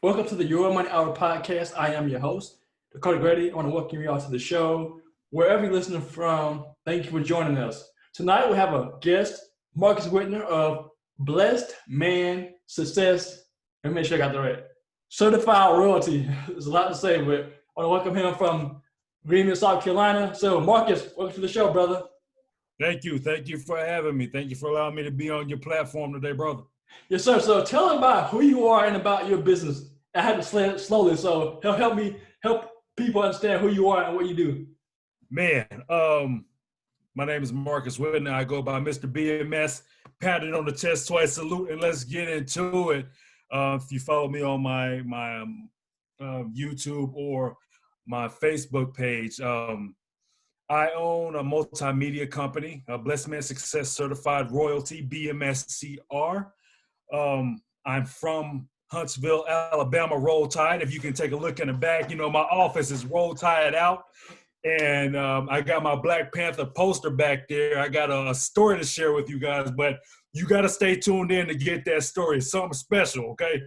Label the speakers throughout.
Speaker 1: Welcome to the Your Money Hour podcast. I am your host, Dakota Grady. I want to welcome you all to the show. Wherever you're listening from, thank you for joining us. Tonight we have a guest, Marcus Whitner of Blessed Man Success. Let me make sure I got that right. Certified Royalty. There's a lot to say, but I want to welcome him from Greenville, South Carolina. So, Marcus, welcome to the show, brother.
Speaker 2: Thank you. Thank you for having me. Thank you for allowing me to be on your platform today, brother.
Speaker 1: Yes, sir. So tell them about who you are and about your business. I had to say it slowly, so help people understand who you are and what you do.
Speaker 2: Man, my name is Marcus Whitner. I go by Mr. BMS. Pat it on the chest twice, salute, and let's get into it. If you follow me on my YouTube or my Facebook page, I own a multimedia company, a Blessed Man Success Certified Royalty, BMSCR. I'm from Huntsville, Alabama, Roll Tide. If you can take a look in the back, you know, my office is Roll Tide out. And I got my Black Panther poster back there. I got a story to share with you guys, but you got to stay tuned in to get that story. It's something special, okay?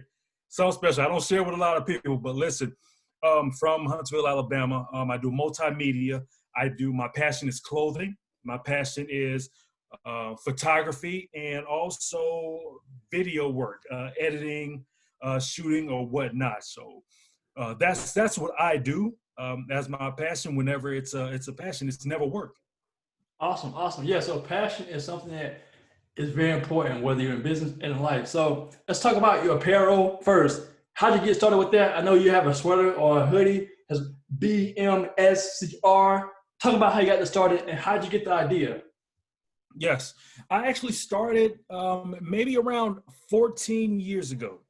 Speaker 2: Something special. I don't share with a lot of people, but listen, from Huntsville, Alabama, I do multimedia. My passion is clothing. My passion is photography and also video work, editing, shooting or whatnot. So that's what I do. That's my passion. Whenever it's a passion, it's never work.
Speaker 1: Awesome. Yeah, so passion is something that is very important, whether you're in business and in life. So let's talk about your apparel first. How'd you get started with that? I know you have a sweater or a hoodie. Has BMSCR. Talk about how you got this started and how'd you get the idea?
Speaker 2: Yes, I actually started maybe around 14 years ago.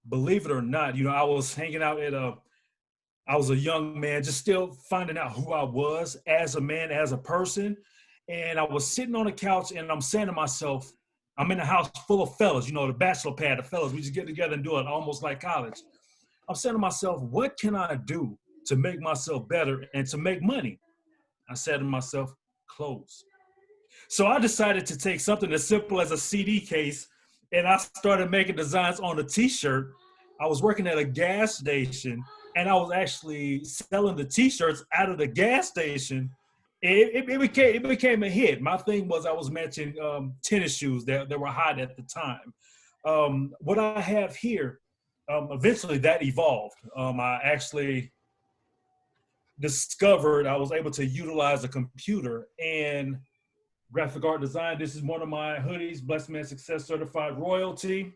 Speaker 2: Believe it or not, you know, I was hanging out I was a young man, just still finding out who I was as a man, as a person. And I was sitting on the couch and I'm saying to myself, I'm in a house full of fellas, you know, the bachelor pad of fellas. We just get together and do it almost like college. I'm saying to myself, what can I do to make myself better and to make money? I said to myself, clothes. So I decided to take something as simple as a CD case and I started making designs on a t-shirt. I was working at a gas station and I was actually selling the t-shirts out of the gas station. It became a hit. My thing was I was matching tennis shoes that were hot at the time. What I have here, eventually that evolved. I actually discovered I was able to utilize a computer and graphic art design. This is one of my hoodies, Blessed Man Success Certified Royalty.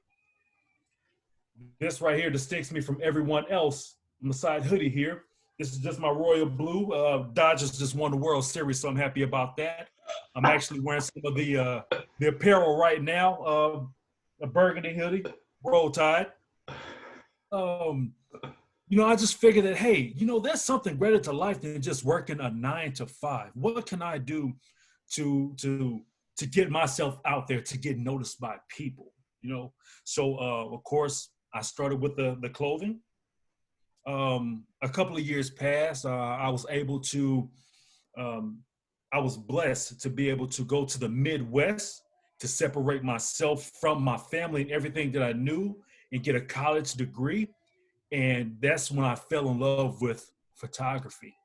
Speaker 2: This right here distincts me from everyone else on the side hoodie here. This is just my royal blue. Dodgers just won the World Series, so I'm happy about that. I'm actually wearing some of the apparel right now, a burgundy hoodie, Roll Tide. You know, I just figured that, hey, you know, there's something greater to life than just working a 9 to 5. What can I do to get myself out there, to get noticed by people, you know? So, of course, I started with the clothing. A couple of years passed. I was blessed to be able to go to the Midwest to separate myself from my family and everything that I knew and get a college degree. And that's when I fell in love with photography.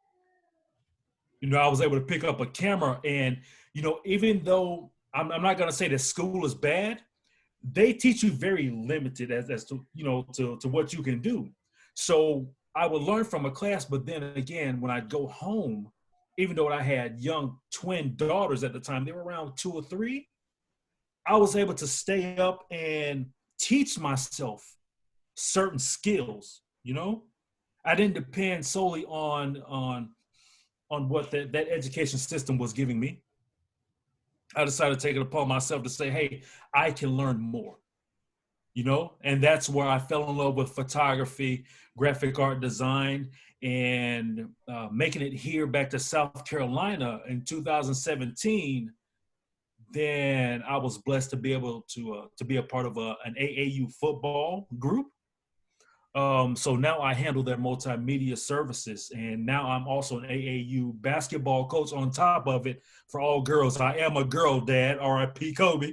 Speaker 2: You know, I was able to pick up a camera and, you know, even though I'm not going to say that school is bad, they teach you very limited as to, you know, to what you can do. So I would learn from a class, but then again, when I'd go home, even though I had young twin daughters at the time, they were around 2 or 3, I was able to stay up and teach myself certain skills, you know? I didn't depend solely on what that education system was giving me. I decided to take it upon myself to say, hey, I can learn more, you know? And that's where I fell in love with photography, graphic art design, and making it here back to South Carolina in 2017. Then I was blessed to be able to be a part of an AAU football group. So now I handle their multimedia services, and now I'm also an AAU basketball coach on top of it for all girls. I am a girl dad, R.I.P. Kobe.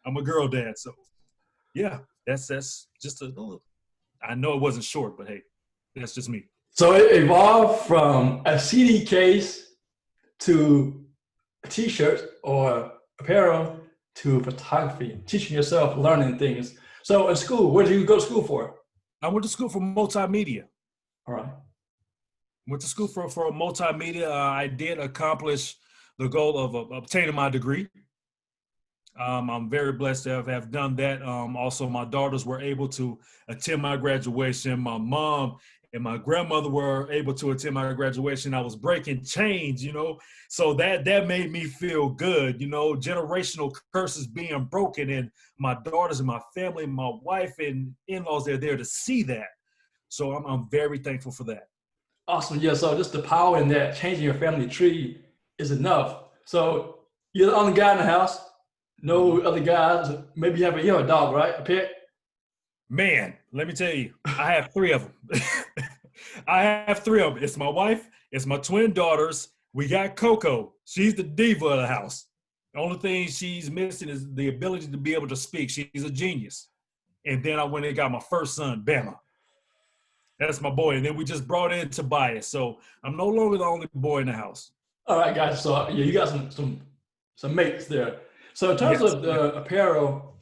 Speaker 2: I'm a girl dad. So yeah, that's just a little I know it wasn't short, but hey, that's just me.
Speaker 1: So it evolved from a CD case to t-shirts or apparel to photography, teaching yourself, learning things. So in school, what did you go to school for?
Speaker 2: I went to school for multimedia.
Speaker 1: All right.
Speaker 2: Went to school for multimedia. I did accomplish the goal of obtaining my degree. I'm very blessed to have done that. Also, my daughters were able to attend my graduation. My mom and my grandmother were able to attend my graduation. I was breaking chains, so that made me feel good. Generational curses being broken, and my daughters and my family, and my wife and in-laws, they're there to see that. So I'm very thankful for that.
Speaker 1: Awesome. Yeah. So just the power in that changing your family tree is enough. So you're the only guy in the house. No other guys. Maybe you have a dog, right? A pet.
Speaker 2: Man, let me tell you, I have three of them. I have three of them. It's my wife. It's my twin daughters. We got Coco. She's the diva of the house. The only thing she's missing is the ability to be able to speak. She's a genius. And then I went and got my first son, Bama. That's my boy. And then we just brought in Tobias. So I'm no longer the only boy in the house.
Speaker 1: All right, guys. So yeah, you got some mates there. So in terms of the apparel,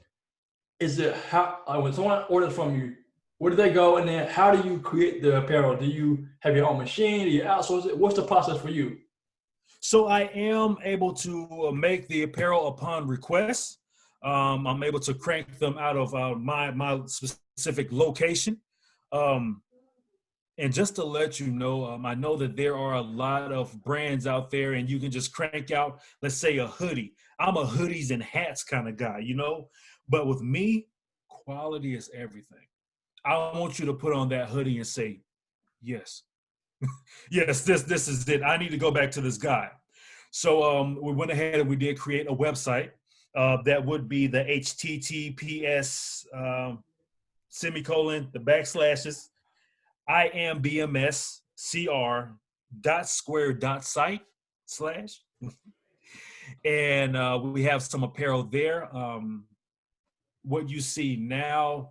Speaker 1: is it how when someone orders from you, where do they go, and then how do you create the apparel? Do you have your own machine? Do you outsource it? What's the process for you?
Speaker 2: So I am able to make the apparel upon request. I'm able to crank them out of my specific location. And just to let you know, I know that there are a lot of brands out there, and you can just crank out, let's say, a hoodie. I'm a hoodies and hats kind of guy, But with me, quality is everything. I want you to put on that hoodie and say, yes, yes, this is it. I need to go back to this guy. So we went ahead and we did create a website that would be the HTTPS semicolon, the backslashes, I am BMSCR .square.site / and we have some apparel there. What you see now,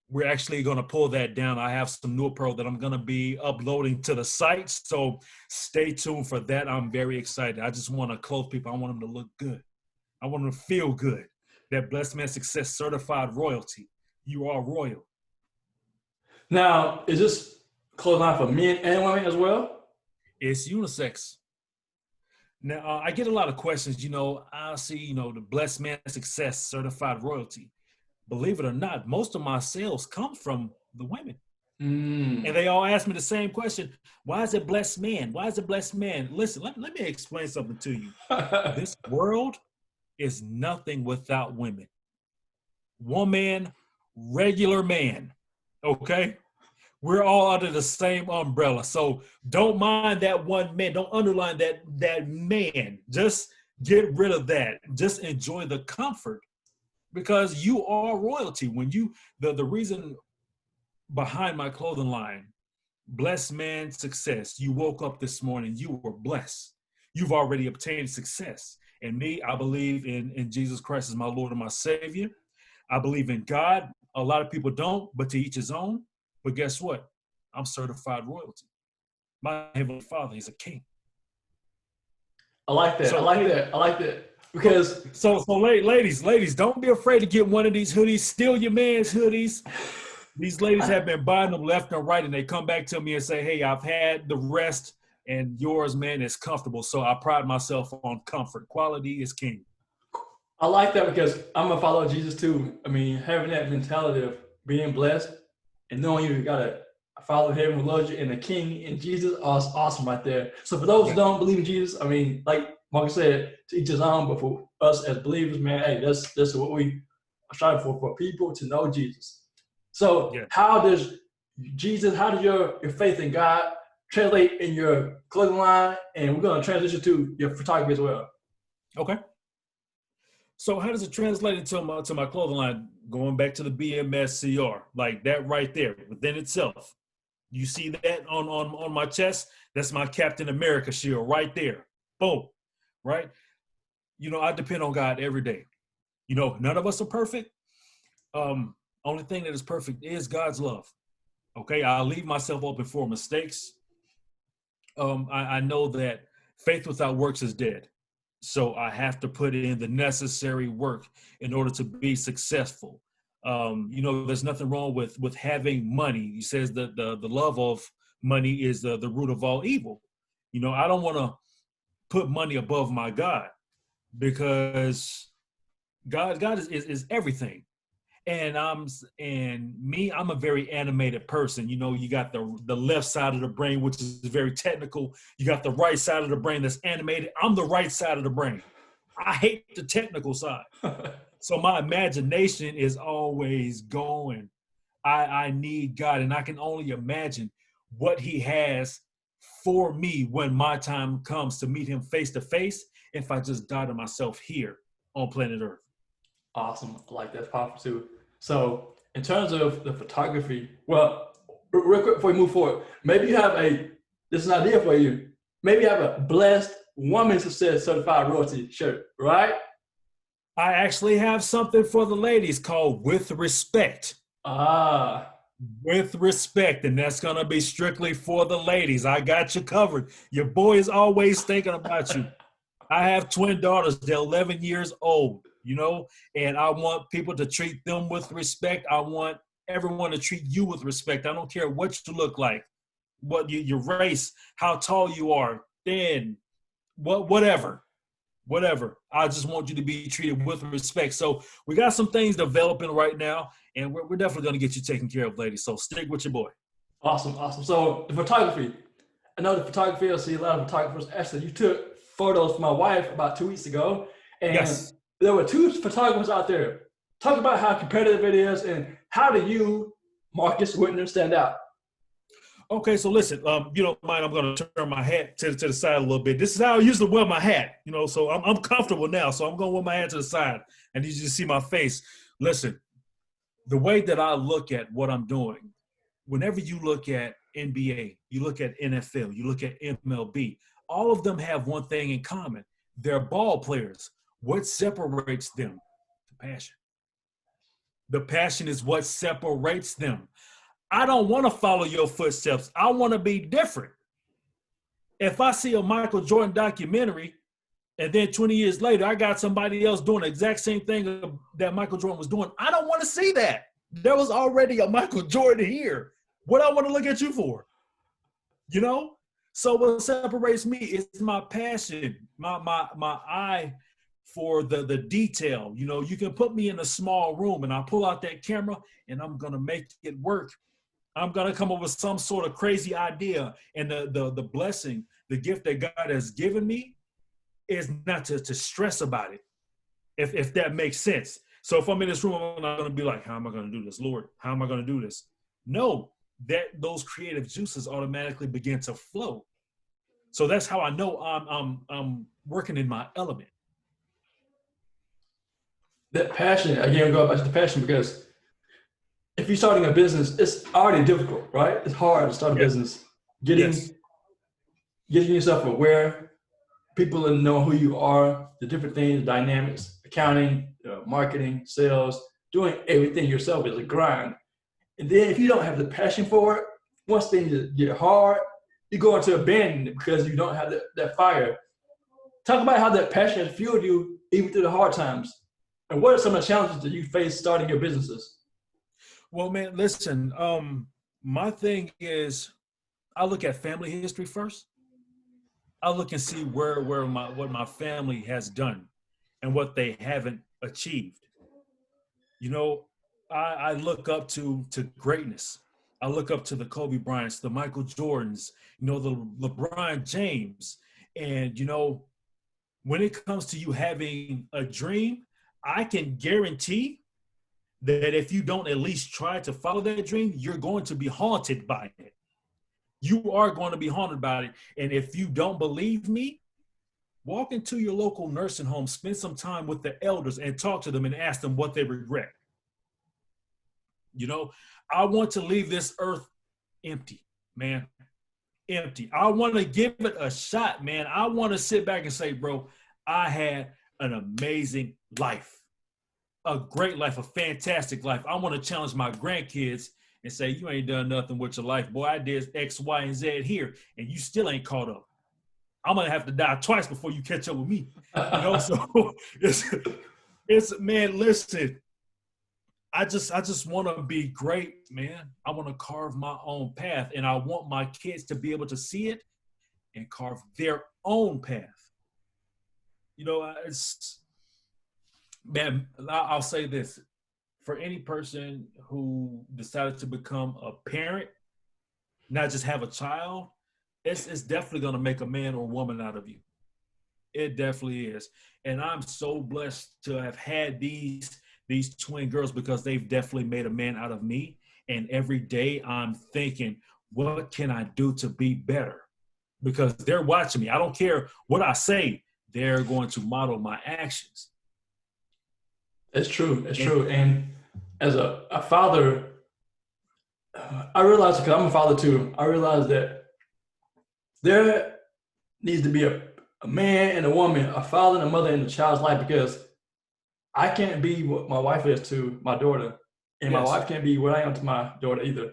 Speaker 2: we're actually going to pull that down. I have some new apparel that I'm going to be uploading to the site, so stay tuned for that. I'm very excited. I just want to clothe people. I want them to look good. I want them to feel good. That Blessed Man Success certified royalty. You are royal.
Speaker 1: Now, is this clothing line for men and women as well?
Speaker 2: It's unisex. Now, I get a lot of questions. I see, the Blessed Man Success certified royalty. Believe it or not, most of my sales come from the women. And they all ask me the same question. Why is it blessed man? Why is it blessed man? Listen, let me explain something to you. This world is nothing without women. Woman, regular man. Okay? We're all under the same umbrella. So don't mind that one man. Don't underline that man. Just get rid of that. Just enjoy the comfort, because you are royalty. When the reason behind my clothing line, Blessed Man Success, you woke up this morning, you were blessed. You've already obtained success. And me, I believe in Jesus Christ as my Lord and my Savior. I believe in God. A lot of people don't, but to each his own. But guess what? I'm certified royalty. My Heavenly Father, he's a king.
Speaker 1: I like that.
Speaker 2: So,
Speaker 1: I like that. Because
Speaker 2: so ladies, don't be afraid to get one of these hoodies. Steal your man's hoodies. These ladies have been buying them left and right, and they come back to me and say, hey, I've had the rest, and yours, man, is comfortable. So I pride myself on comfort. Quality is king.
Speaker 1: I like that because I'm a follower of Jesus too. I mean, having that mentality of being blessed and knowing you got a Father in heaven who loves you and a King in Jesus is awesome right there. So for those who don't believe in Jesus, I mean, like Mark said, to each his own, but for us as believers, man, hey, that's what we are striving for people to know Jesus. So how does your faith in God translate in your clothing line? And we're going to transition to your photography as well.
Speaker 2: Okay. So how does it translate into my clothing line? Going back to the BMSCR, like that right there within itself. You see that on my chest? That's my Captain America shield right there. Boom. Right? I depend on God every day. None of us are perfect. Only thing that is perfect is God's love. Okay, I'll leave myself open for mistakes. I know that faith without works is dead. So I have to put in the necessary work in order to be successful. There's nothing wrong with having money. He says that the love of money is the root of all evil. I don't want to put money above my God, because God is everything. And I'm a very animated person. You got the left side of the brain, which is very technical. You got the right side of the brain that's animated. I'm the right side of the brain. I hate the technical side. So my imagination is always going. I need God, and I can only imagine what he has for me when my time comes to meet him face to face, if I just die to myself here on planet Earth.
Speaker 1: Awesome. I like that. Powerful too. So in terms of the photography, well, real quick before we move forward, maybe you have this is an idea for you. Maybe you have a blessed woman success certified royalty shirt, right?
Speaker 2: I actually have something for the ladies called With Respect.
Speaker 1: Ah.
Speaker 2: With Respect, and that's going to be strictly for the ladies. I got you covered. Your boy is always thinking about you. I have twin daughters. They're 11 years old, and I want people to treat them with respect. I want everyone to treat you with respect. I don't care what you look like, what your race, how tall you are, thin, whatever. I just want you to be treated with respect. So we got some things developing right now, and we're definitely going to get you taken care of, ladies. So stick with your boy.
Speaker 1: Awesome. So the photography, I know the photography, I see a lot of photographers. Actually, you took photos for my wife about 2 weeks ago, and
Speaker 2: yes,
Speaker 1: there were 2 photographers out there. Talk about how competitive it is, and how do you, Marcus Whitner, stand out?
Speaker 2: Okay, so listen, you don't mind, I'm going to turn my hat to the side a little bit. This is how I usually wear my hat, so I'm comfortable now. So I'm going to wear my hat to the side. I need you to see my face. Listen, the way that I look at what I'm doing, whenever you look at NBA, you look at NFL, you look at MLB, all of them have one thing in common. They're ball players. What separates them? The passion. The passion is what separates them. I don't want to follow your footsteps. I want to be different. If I see a Michael Jordan documentary and then 20 years later, I got somebody else doing the exact same thing that Michael Jordan was doing, I don't want to see that. There was already a Michael Jordan here. What I want to look at you for? So what separates me is my passion, my eye for the detail. You can put me in a small room and I pull out that camera and I'm going to make it work. I'm going to come up with some sort of crazy idea. And the blessing, the gift that God has given me is not to stress about it, if that makes sense. So if I'm in this room, I'm not going to be like, how am I going to do this, Lord? How am I going to do this? No, those creative juices automatically begin to flow. So that's how I know I'm working in my element.
Speaker 1: That passion, again, go back to the passion, because if you're starting a business, it's already difficult, right? It's hard to start a business. Getting yourself aware, people to know who you are, the different things, dynamics, accounting, marketing, sales, doing everything yourself is a grind. And then if you don't have the passion for it, once things get hard, you go into abandonment because you don't have that fire. Talk about how that passion has fueled you even through the hard times. And what are some of the challenges that you face starting your businesses?
Speaker 2: Well, man, listen, my thing is I look at family history first. I look and see what my family has done and what they haven't achieved. I look up to greatness. I look up to the Kobe Bryants, the Michael Jordans, the LeBron James. And, when it comes to you having a dream, I can guarantee that if you don't at least try to follow that dream, you're going to be haunted by it. You are going to be haunted by it. And if you don't believe me, walk into your local nursing home, spend some time with the elders and talk to them and ask them what they regret. I want to leave this earth empty, man. Empty. I want to give it a shot, man. I want to sit back and say, bro, I had an amazing life. a great life, a fantastic life. I want to challenge my grandkids and say, you ain't done nothing with your life. Boy, I did X, Y, and Z here, and you still ain't caught up. I'm going to have to die twice before you catch up with me. You know, so it's man, listen, I just want to be great, man. I want to carve my own path, and I want my kids to be able to see it and carve their own path. You know, it's, man, I'll say this. For any person who decided to become a parent, not just have a child, it's definitely going to make a man or woman out of you. It definitely is. And I'm so blessed to have had these twin girls, because they've definitely made a man out of me. And every day I'm thinking, what can I do to be better? Because they're watching me. I don't care what I say. They're going to model my actions.
Speaker 1: It's true. It's true. And as a father, I realize, because I'm a father too, I realize that there needs to be a man and a woman, a father and a mother in the child's life, because I can't be what my wife is to my daughter, and my wife can't be what I am to my daughter either.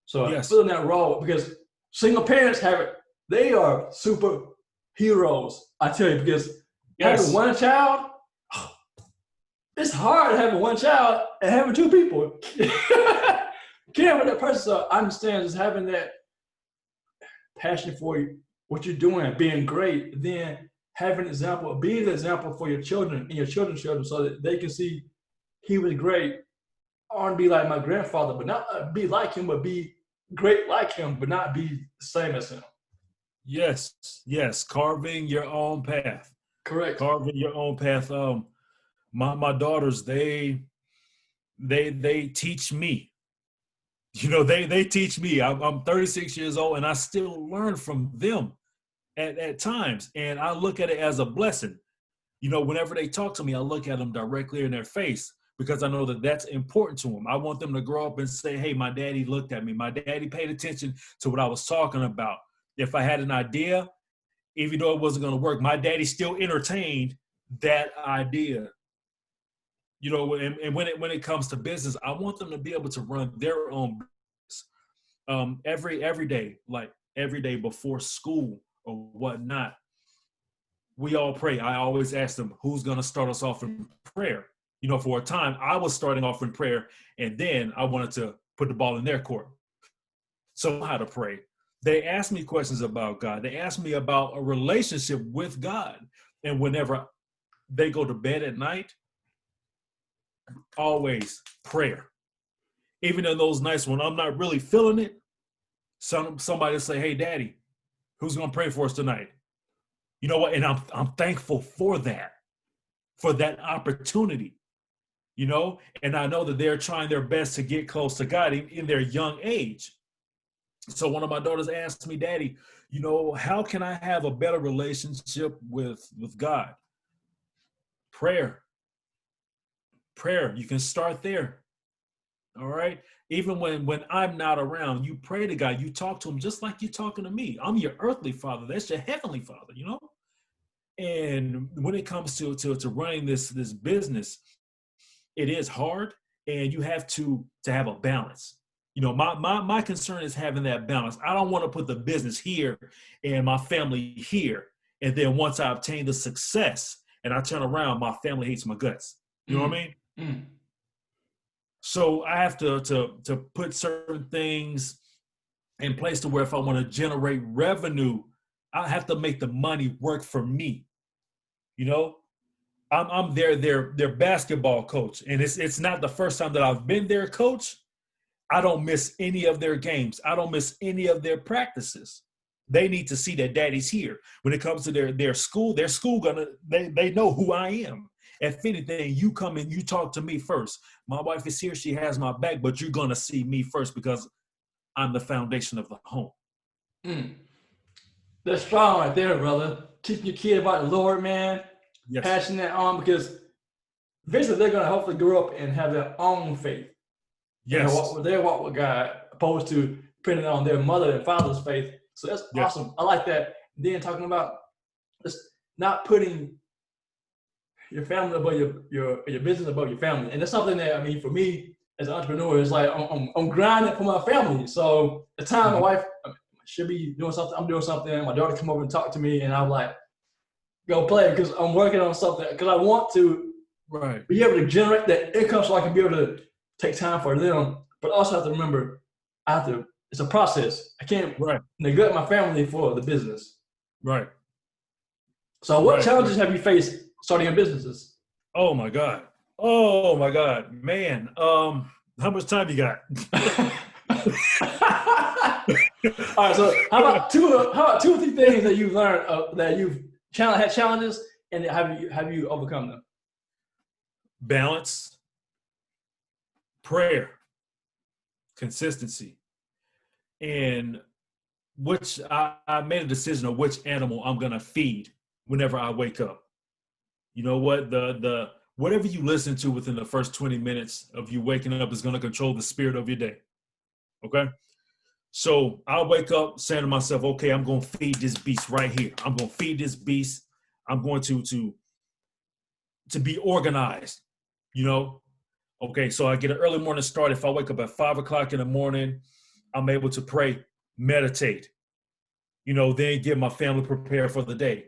Speaker 1: So I feel in that role, because single parents they are super heroes, I tell you, because having one child, it's hard having one child and having two people. Caring for that person. So I understand just having that passion for what you're doing, being great, then having an example, being an example for your children and your children's children, so that they can see he was great. I want to be like my grandfather, but not be like him, but be great like him, but not be the same as him.
Speaker 2: Yes. Carving your own path.
Speaker 1: Correct.
Speaker 2: Carving your own path. My daughters, they teach me. You know, they teach me. I'm 36 years old, and I still learn from them at times. And I look at it as a blessing. You know, whenever they talk to me, I look at them directly in their face, because I know that that's important to them. I want them to grow up and say, hey, my daddy looked at me. My daddy paid attention to what I was talking about. If I had an idea, even though it wasn't going to work, my daddy still entertained that idea. You know, and when it comes to business, I want them to be able to run their own business. Every day, like every day before school or whatnot, we all pray. I always ask them, who's going to start us off in prayer? You know, for a time, I was starting off in prayer, and then I wanted to put the ball in their court. So how to pray. They ask me questions about God. They ask me about a relationship with God. And whenever they go to bed at night, always prayer. Even in those nights when I'm not really feeling it, somebody will say, hey, Daddy, who's going to pray for us tonight? You know what? And I'm thankful for that opportunity, you know? And I know that they're trying their best to get close to God in their young age. So one of my daughters asked me, Daddy, you know, how can I have a better relationship with God? Prayer. You can start there. All right. Even when I'm not around, you pray to God. You talk to him just like you're talking to me. I'm your earthly father. That's your heavenly father, you know? And when it comes to running this business, it is hard, and you have to have a balance. You know, my concern is having that balance. I don't want to put the business here and my family here. And then once I obtain the success and I turn around, my family hates my guts. You know what I mean? So I have to put certain things in place to where if I want to generate revenue, I have to make the money work for me. You know, I'm their basketball coach, and it's not the first time that I've been their coach. I don't miss any of their games. I don't miss any of their practices. They need to see that Daddy's here. When it comes to their school they know who I am. If anything, you come and you talk to me first. My wife is here. She has my back, but you're going to see me first because I'm the foundation of the home.
Speaker 1: That's strong right there, brother. Teaching your kid about the Lord, man.
Speaker 2: Yes.
Speaker 1: Passing that on, because eventually they're going to hopefully grow up and have their own faith.
Speaker 2: Yes.
Speaker 1: And their walk with God, opposed to depending on their mother and father's faith. So that's awesome. I like that. Then talking about just not putting your family above your business above your family, and that's something that I mean for me as an entrepreneur, it's like I'm grinding for my family. So the time my
Speaker 2: Mhm.
Speaker 1: wife should be doing something, I'm doing something. My daughter come over and talk to me, and I'm like, go play because I'm working on something because I want to
Speaker 2: Right.
Speaker 1: be able to generate that income so I can be able to take time for them. But also have to remember, I have to. It's a process. I can't
Speaker 2: Right.
Speaker 1: neglect my family for the business.
Speaker 2: Right.
Speaker 1: So, what
Speaker 2: Right.
Speaker 1: challenges have you faced starting your businesses?
Speaker 2: Oh my God. Oh my God, man. How much time you got?
Speaker 1: All right. So, how about two or three things that you've learned that you've had challenges and have you overcome them?
Speaker 2: Balance, prayer, consistency, and which I made a decision of which animal I'm gonna feed whenever I wake up. You know what? The whatever you listen to within the first 20 minutes of you waking up is gonna control the spirit of your day. Okay. So I wake up saying to myself, okay, I'm gonna feed this beast right here. I'm gonna feed this beast. I'm going to be organized, you know. Okay, so I get an early morning start. If I wake up at 5 o'clock in the morning, I'm able to pray, meditate, then get my family prepared for the day.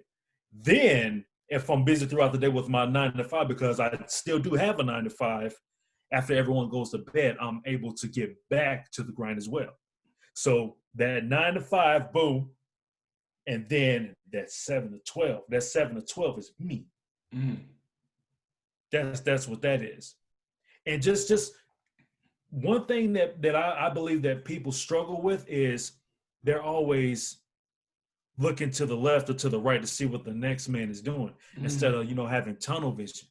Speaker 2: Then, if I'm busy throughout the day with my 9 to 5, because I still do have a 9 to 5, after everyone goes to bed, I'm able to get back to the grind as well. So that 9 to 5, boom, and then that 7 to 12. That 7 to 12 is me.
Speaker 1: Mm.
Speaker 2: That's what that is. And just one thing that I believe that people struggle with is they're always looking to the left or to the right to see what the next man is doing instead
Speaker 1: Mm.
Speaker 2: of having tunnel vision.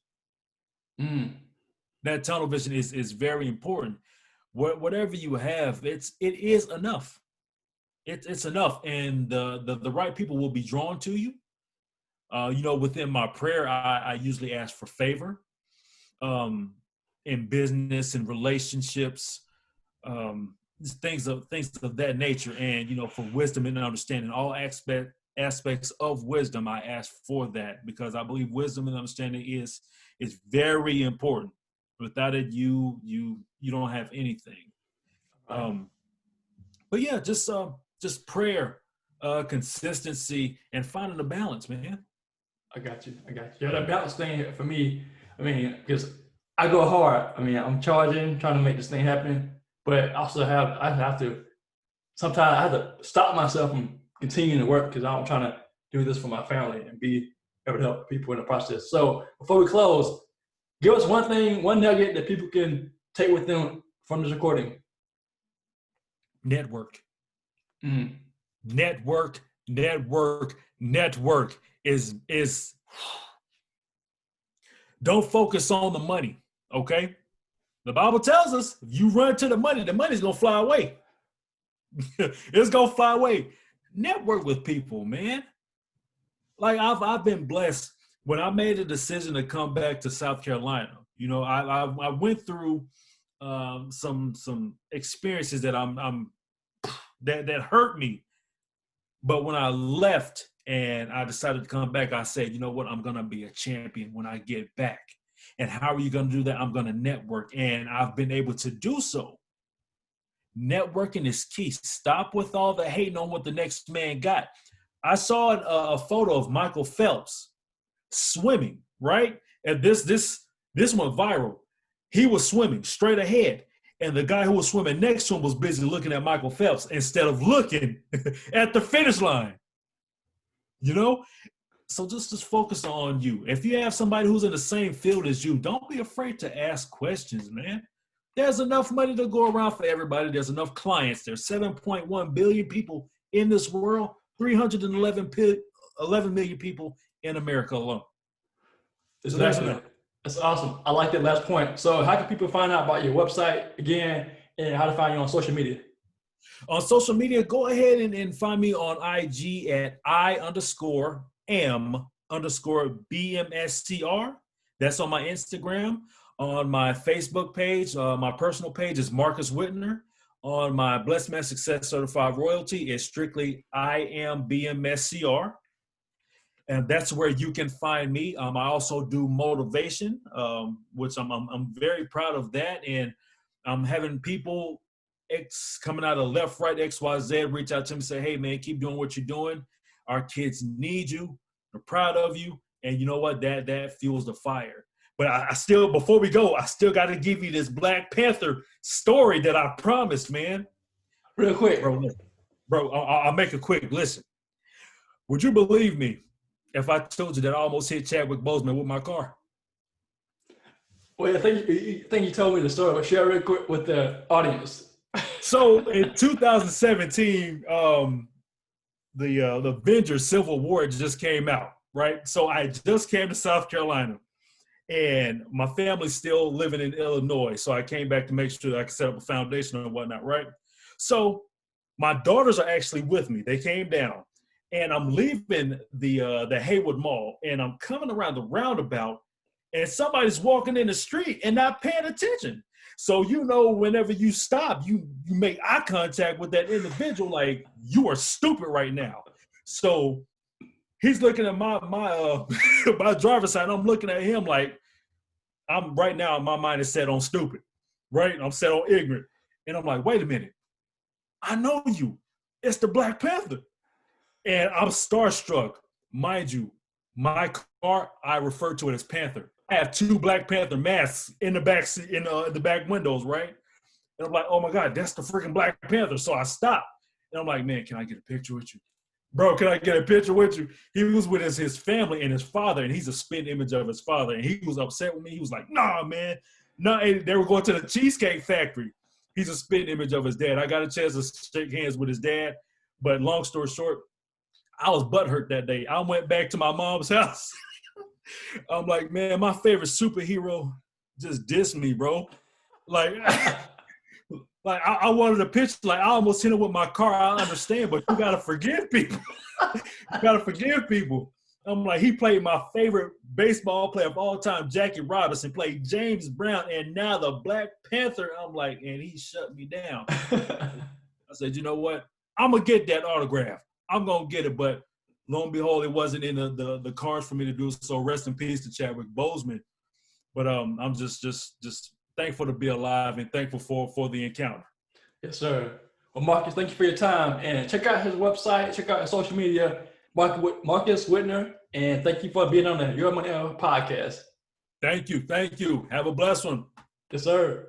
Speaker 1: Mm.
Speaker 2: That tunnel vision is very important. Whatever you have, it is enough. It's enough, and the right people will be drawn to you. Within my prayer, I usually ask for favor, um, in business and relationships, um, things of that nature, and for wisdom and understanding. All aspects of wisdom, I ask for that because I believe wisdom and understanding is very important. Without it, you don't have anything.
Speaker 1: Right.
Speaker 2: Um, but yeah, just prayer, consistency, and finding a balance, man.
Speaker 1: I got you. I got you. Yeah, that balance thing for me, I mean, because I go hard. I mean, I'm charging, trying to make this thing happen, but I have to, sometimes I have to stop myself from continuing to work because I'm trying to do this for my family and be able to help people in the process. So before we close, give us one thing, one nugget that people can take with them from this recording.
Speaker 2: Network.
Speaker 1: Mm.
Speaker 2: Network, network, network is don't focus on the money. Okay. The Bible tells us if you run to the money's gonna fly away. It's gonna fly away. Network with people, man. Like I've been blessed when I made a decision to come back to South Carolina. I went through some experiences that hurt me. But when I left and I decided to come back, I said, you know what? I'm going to be a champion when I get back. And how are you going to do that? I'm going to network. And I've been able to do so. Networking is key. Stop with all the hating on what the next man got. I saw a photo of Michael Phelps swimming, right? And this went viral. He was swimming straight ahead. And the guy who was swimming next to him was busy looking at Michael Phelps instead of looking at the finish line. So just focus on you. If you have somebody who's in the same field as you, don't be afraid to ask questions, man. There's enough money to go around for everybody. There's enough clients. There's 7.1 billion people in this world, 11 million people in America alone. So there's
Speaker 1: Exactly.
Speaker 2: enough.
Speaker 1: That's awesome. I like that last point. So how can people find out about your website again and how to find you on social media?
Speaker 2: On social media, go ahead and find me on IG at I_M_BMSCR. That's on my Instagram. On my Facebook page, my personal page is Marcus Whitner. On my Blessed Man Success Certified Royalty, it's strictly I am BMSCR. And that's where you can find me. I also do motivation, which I'm very proud of that. And I'm having people coming out of left, right, XYZ reach out to me and say, hey, man, keep doing what you're doing. Our kids need you. They're proud of you. And you know what? That fuels the fire. But I still, before we go, I still got to give you this Black Panther story that I promised, man.
Speaker 1: Real quick.
Speaker 2: Bro, I'll make it quick. Listen, would you believe me if I told you that I almost hit Chadwick Boseman with my car?
Speaker 1: Well, I think you told me the story, but share real quick with the audience.
Speaker 2: So in 2017, the Avengers Civil War just came out, right? So I just came to South Carolina, and my family's still living in Illinois. So I came back to make sure that I could set up a foundation and whatnot, right? So my daughters are actually with me. They came down, and I'm leaving the Haywood Mall, and I'm coming around the roundabout, and somebody's walking in the street and not paying attention. So, you know, whenever you stop, you make eye contact with that individual like, you are stupid right now. So he's looking at my my driver's side, and I'm looking at him like, I'm right now, my mind is set on stupid, right? I'm set on ignorant. And I'm like, wait a minute. I know you. It's the Black Panther. And I'm starstruck. Mind you, my car, I refer to it as Panther. I have 2 Black Panther masks in the back seat, in the back windows, right? And I'm like, oh my God, that's the freaking Black Panther. So I stopped. And I'm like, man, can I get a picture with you? Bro, can I get a picture with you? He was with his family and his father, and he's a spitting image of his father. And he was upset with me. He was like, nah, man. No, they were going to the Cheesecake Factory. He's a spitting image of his dad. I got a chance to shake hands with his dad. But long story short, I was butthurt that day. I went back to my mom's house. I'm like, man, my favorite superhero just dissed me, bro. Like, I wanted a picture. Like, I almost hit him with my car. I understand, but you got to forgive people. You got to forgive people. I'm like, he played my favorite baseball player of all time, Jackie Robinson, played James Brown, and now the Black Panther. I'm like, and he shut me down. I said, you know what? I'm going to get that autograph. I'm going to get it, but lo and behold, it wasn't in the cards for me to do. So rest in peace to Chadwick Boseman. But I'm just thankful to be alive and thankful for the encounter.
Speaker 1: Yes, sir. Well, Marcus, thank you for your time. And check out his website, check out his social media, Marcus Whitner. And thank you for being on the Your Money podcast.
Speaker 2: Thank you. Have a blessed one.
Speaker 1: Yes, sir.